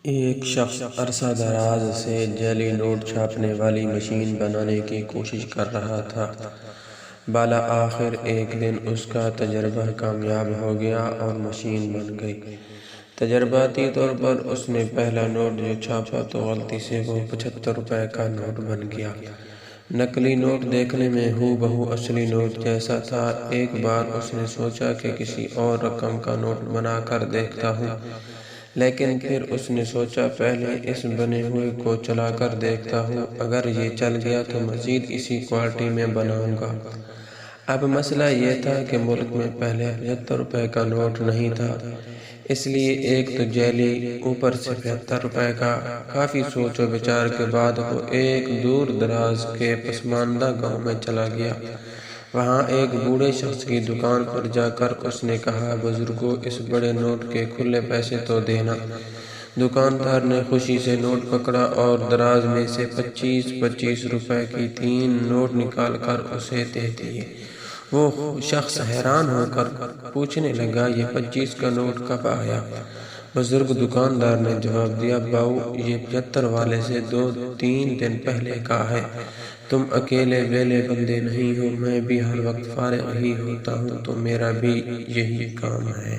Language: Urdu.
ایک شخص عرصہ دراز سے جعلی نوٹ چھاپنے والی مشین بنانے کی کوشش کر رہا تھا۔ بالآخر ایک دن اس کا تجربہ کامیاب ہو گیا اور مشین بن گئی۔ تجرباتی طور پر اس نے پہلا نوٹ جو چھاپا تو غلطی سے وہ 75 روپے کا نوٹ بن گیا۔ نقلی نوٹ دیکھنے میں ہو بہو اصلی نوٹ جیسا تھا۔ ایک بار اس نے سوچا کہ کسی اور رقم کا نوٹ بنا کر دیکھتا ہوں، لیکن پھر اس نے سوچا پہلے اس بنے ہوئے کو چلا کر دیکھتا ہوں، اگر یہ چل گیا تو مزید اسی کوالٹی میں بناؤں گا۔ اب مسئلہ یہ تھا کہ ملک میں پہلے 75 روپے کا نوٹ نہیں تھا، اس لیے ایک تو جعلی، اوپر سے 75 روپے کا۔ کافی سوچ و بچار کے بعد وہ ایک دور دراز کے پسماندہ گاؤں میں چلا گیا۔ وہاں ایک بوڑھے شخص کی دکان پر جا کر اس نے کہا، بزرگو، اس بڑے نوٹ کے کھلے پیسے تو دینا۔ دکاندار نے خوشی سے نوٹ پکڑا اور دراز میں سے 25 روپے کی 3 نوٹ نکال کر اسے دے دیے۔ وہ شخص حیران ہو کر پوچھنے لگا، یہ 25 کا نوٹ کب آیا؟ بزرگ دکاندار نے جواب دیا، باؤ، یہ 75 والے سے 2-3 دن پہلے کا ہے۔ تم اکیلے ویلے بندے نہیں ہو، میں بھی ہر وقت فارغ ہی ہوتا ہوں، تو میرا بھی یہی کام ہے۔